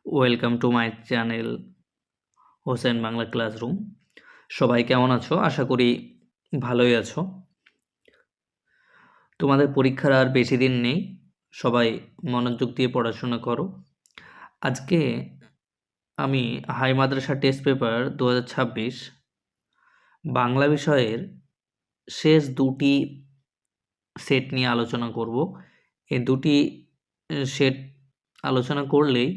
Welcome to my channel Hossain Bangla classroom. সবাই কেমন আছো? আশা করি ভালোই আছো। তোমাদের পরীক্ষার আর বেশি দিন নেই, সবাই মনোযোগ দিয়ে পড়াশোনা করো। আজকে আমি হাই মাদ্রাসা টেস্ট পেপার 2026 বাংলা বিষয়ের শেষ দুটি সেট নিয়ে আলোচনা করব। এই দুটি সেট আলোচনা করলেই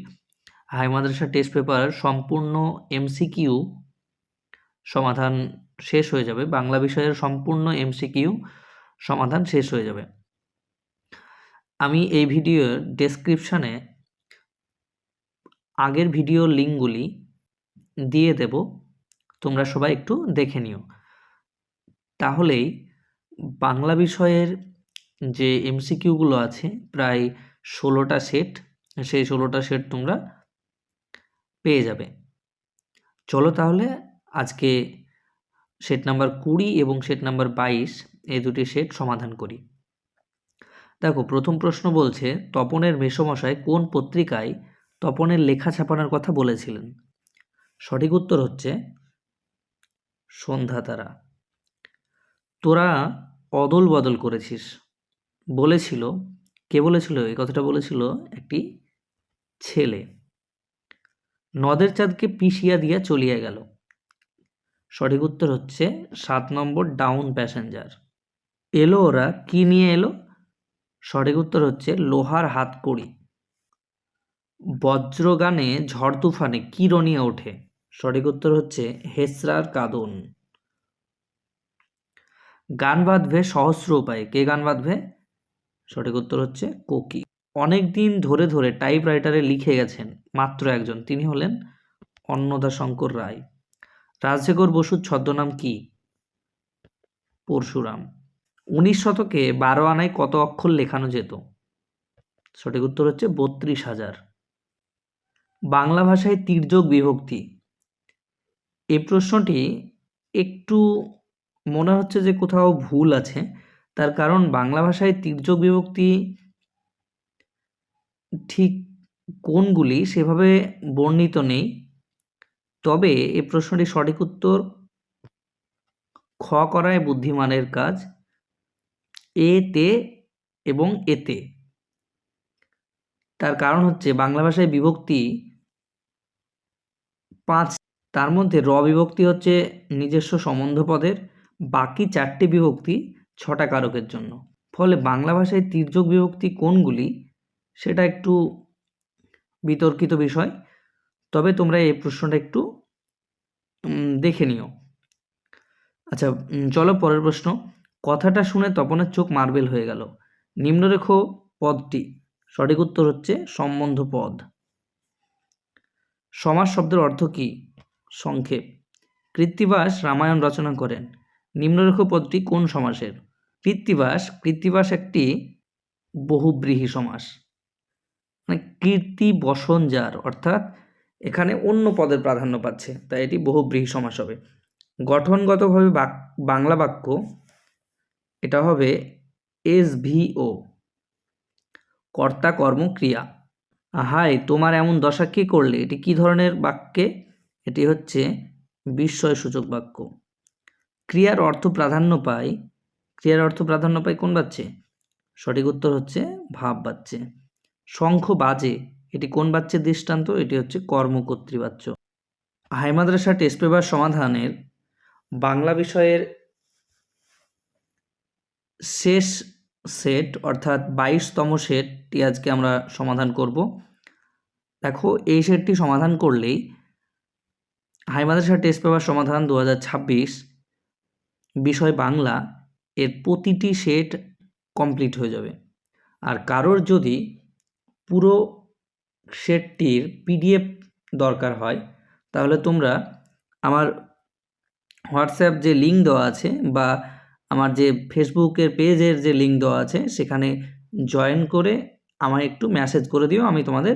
হাই মাদ্রাসা টেস্ট পেপার সম্পূর্ণ এমসিকিউ সমাধান শেষ হয়ে যাবে। বাংলা বিষয়ের সম্পূর্ণ এমসিকিউ সমাধান শেষ হয়ে যাবে। আমি এই ভিডিওর ডেসক্রিপশানে আগের ভিডিওর লিঙ্কগুলি দিয়ে দেব, তোমরা সবাই একটু দেখে নিও। তাহলেই বাংলা বিষয়ের যে এমসিকিউগুলো আছে প্রায় 16টা সেট, সেই 16টা সেট তোমরা পেয়ে যাবে। চলো তাহলে আজকে সেট নাম্বার 20 এবং সেট নাম্বার 22 এই দুটি সেট সমাধান করি। দেখো, প্রথম প্রশ্ন বলছে, তপনের মেসোমশাই কোন পত্রিকায় তপনের লেখা ছাপানোর কথা বলেছিলেন? সঠিক উত্তর হচ্ছে সন্ধ্যাতারা। তোরা অদল বদল করেছিস বলেছিল, কে বলেছিল? এই কথাটা বলেছিল একটি ছেলে। নদের চাঁদকে পিষিয়া দিয়া চলিয়া গেল। সঠিক উত্তর হচ্ছে 7 নম্বর ডাউন প্যাসেঞ্জার। এলো ওরা, কি নিয়ে এলো? সঠিক উত্তর হচ্ছে লোহার হাতকড়ি। বজ্রগানে ঝড় তুফানে কি রনিয়া ওঠে? সঠিক উত্তর হচ্ছে হেসরার কাঁদন। গান বাঁধবে সহস্র উপায়ে, কে গান বাঁধবে? সঠিক উত্তর হচ্ছে কোকি। অনেক দিন ধরে ধরে টাইপরাইটারে লিখে গেছেন মাত্র একজন, তিনি হলেন অন্নদাশঙ্কর রায়। রাজশেখর বসুর ছদ্মনাম কি? পরশুরাম। 19 শতকে 12 আনায় কত অক্ষর লেখানো যেত? সঠিক উত্তর হচ্ছে 32,000। বাংলা ভাষায় তির্যক বিভক্তি, এই প্রশ্নটি একটু মনে হচ্ছে যে কোথাও ভুল আছে। তার কারণ বাংলা ভাষায় তির্যক বিভক্তি ঠিক কোনগুলি সেভাবে বর্ণিত নেই। তবে এই প্রশ্নটি সঠিক উত্তর খ করায় বুদ্ধিমানের কাজ, এতে এবং এতে। তার কারণ হচ্ছে বাংলা ভাষায় বিভক্তি 5, তার মধ্যে র বিভক্তি হচ্ছে নিজস্ব সম্বন্ধ পদের, বাকি 4টি বিভক্তি 6টা কারকের জন্য। ফলে বাংলা ভাষায় তির্যক বিভক্তি কোনগুলি সেটা একটু বিতর্কিত বিষয়। তবে তোমরা এই প্রশ্নটা একটু দেখে নিও। আচ্ছা, চলো পরের প্রশ্ন। কথাটা শুনে তপনের চোখ মার্বেল হয়ে গেল। নিম্নরেখ পদটি। সঠিক উত্তর হচ্ছে সম্বন্ধ পদ। সমাস শব্দের অর্থ কি? সংক্ষেপ। কৃত্তিবাস রামায়ণ রচনা করেন। নিম্নরেখ পদটি কোন সমাসের? কৃত্তিবাস একটি বহুব্রীহি সমাস, মানে কীর্তি বসন যার, অর্থাৎ এখানে অন্য পদের প্রাধান্য পাচ্ছে, তাই এটি বহুব্রীহি সমাস হবে। গঠনগতভাবে বাংলা বাক্য, এটা হবে SVO, কর্তা কর্ম ক্রিয়া। হায় তোমার এমন দশা কে করলে, এটি কি ধরনের বাক্যে? এটি হচ্ছে বিস্ময়সূচক বাক্য। ক্রিয়ার অর্থ প্রাধান্য পায় কোন বাচ্যে? সঠিক উত্তর হচ্ছে ভাব বাচ্যে। শঙ্খ বাজে, এটি কোন বাচ্যের দৃষ্টান্ত? এটি হচ্ছে কর্মকর্তৃবাচ্য। হাই মাদ্রাসা টেস্ট পেপার সমাধানের বাংলা বিষয়ের শেষ সেট অর্থাৎ 22তম সেটটি আজকে আমরা সমাধান করব। দেখো, এই সেটটি সমাধান করলেই হাই মাদ্রাসা টেস্ট পেপার সমাধান 2026 বিষয় বাংলা এর প্রতিটি সেট কমপ্লিট হয়ে যাবে। আর কারোর যদি পুরো সেটটির PDF দরকার হয়, তাহলে তোমরা আমার হোয়াটসঅ্যাপ যে লিঙ্ক দেওয়া আছে বা আমার যে ফেসবুকের পেজের যে লিঙ্ক দেওয়া আছে সেখানে জয়েন করে আমায় একটু মেসেজ করে দিও, আমি তোমাদের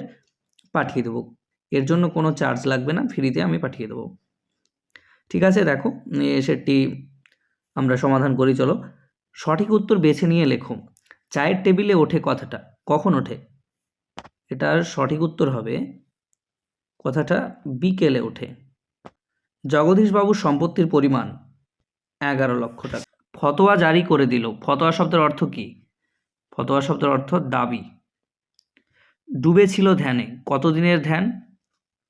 পাঠিয়ে দেবো। এর জন্য কোনো চার্জ লাগবে না, ফ্রিতে আমি পাঠিয়ে দেবো। ঠিক আছে, দেখো সেটি আমরা সমাধান করি। চলো, সঠিক উত্তর বেছে নিয়ে লেখো। চায়ের টেবিলে ওঠে কথাটা কখন ওঠে? এটার সঠিক উত্তর হবে কথাটা বিকেলে ওঠে। জগদীশবাবুর সম্পত্তির পরিমাণ 11 লক্ষ টাকা। ফতোয়া জারি করে দিল। ফতোয়া শব্দের অর্থ কি? ফতোয়া শব্দের অর্থ দাবি। ডুবেছিল ধ্যানে। কতদিনের ধ্যান?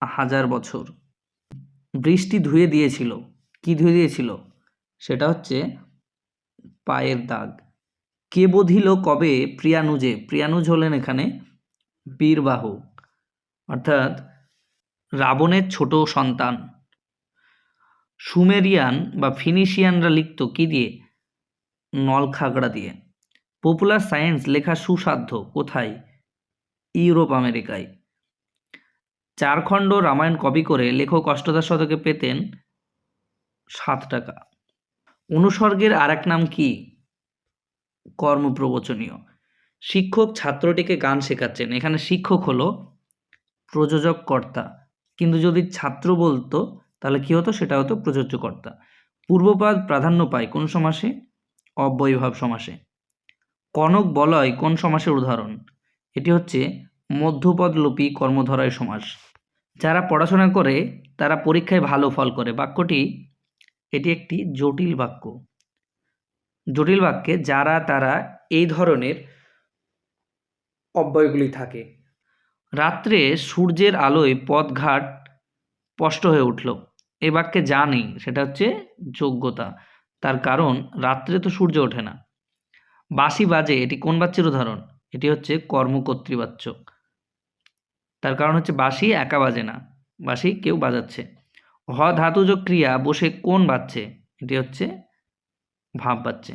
1000 বছর। বৃষ্টি ধুয়ে দিয়েছিল। কি ধুয়ে দিয়েছিল? সেটা হচ্ছে পায়ের দাগ। কে বধিল কবে প্রিয়ানুজে? প্রিয়ানুজ হলেন এখানে বীরবাহু, অর্থাৎ রাবণের ছোট সন্তান। সুমেরিয়ান বা ফিনিশিয়ানরা লিখত কি দিয়ে? নলখাগড়া দিয়ে। পপুলার সায়েন্স লেখা সুসাধ্য কোথায়? ইউরোপ আমেরিকায়। 4 খণ্ড রামায়ণ কপি করে লেখক অষ্টাদশ শতকে পেতেন 7 টাকা। অনুসর্গের আরেক নাম কি? কর্মপ্রবচনীয়। শিক্ষক ছাত্রটিকে গান শেখাচ্ছেন। এখানে শিক্ষক হলো প্রযোজক কর্তা, কিন্তু যদি ছাত্র বলতো তাহলে কি হতো? সেটা হতো প্রযোজ্যকর্তা। পূর্বপদ প্রাধান্য পায় কোন সমাসে? অব্যয়ীভাব সমাসে। কনক বলয় কোন সমাসের উদাহরণ? এটি হচ্ছে মধ্যপদলোপী কর্মধারয় সমাস। যারা পড়াশোনা করে তারা পরীক্ষায় ভালো ফল করে। বাক্যটি এটি একটি জটিল বাক্য। জটিল বাক্যে যারা তারা এই ধরনের অব্যয়গুলি থাকে। রাত্রে সূর্যের আলোয় পথঘাট স্পষ্ট হয়ে উঠল। এই বাক্যে যা নেই সেটা হচ্ছে যোগ্যতা। তার কারণ রাত্রে তো সূর্য ওঠে না। বাঁশি বাজে, এটি কোন বাচ্যের উদাহরণ? এটি হচ্ছে কর্মকর্তৃবাচ্য। তার কারণ হচ্ছে বাঁশি একা বাজে না, বাঁশি কেউ বাজাচ্ছে। হ ধাতুজ ক্রিয়া বসে কোন বাজছে? এটি হচ্ছে ভাব বাজছে।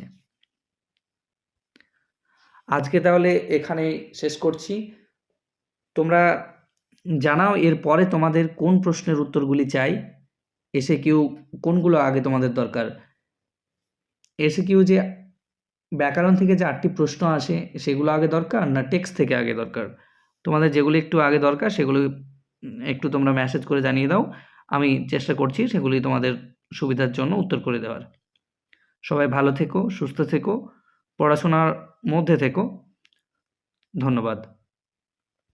আজকে তাহলে এখানে শেষ করছি। তোমরা জানাও এর পরে তোমাদের কোন প্রশ্নের উত্তরগুলি চাই। এসএকিউ কোনগুলো আগে তোমাদের দরকার? এসএকিউ যে ব্যাকরণ থেকে যে 8টি প্রশ্ন আসে সেগুলো আগে দরকার, না টেক্সট থেকে আগে দরকার? তোমাদের যেগুলো একটু আগে দরকার সেগুলো একটু তোমরা মেসেজ করে জানিয়ে দাও। আমি চেষ্টা করছি সেগুলি তোমাদের সুবিধার জন্য উত্তর করে দেওয়ার। সবাই ভালো থেকো, সুস্থ থেকো, পড়াশোনার মধ্যে থেকো। ধন্যবাদ।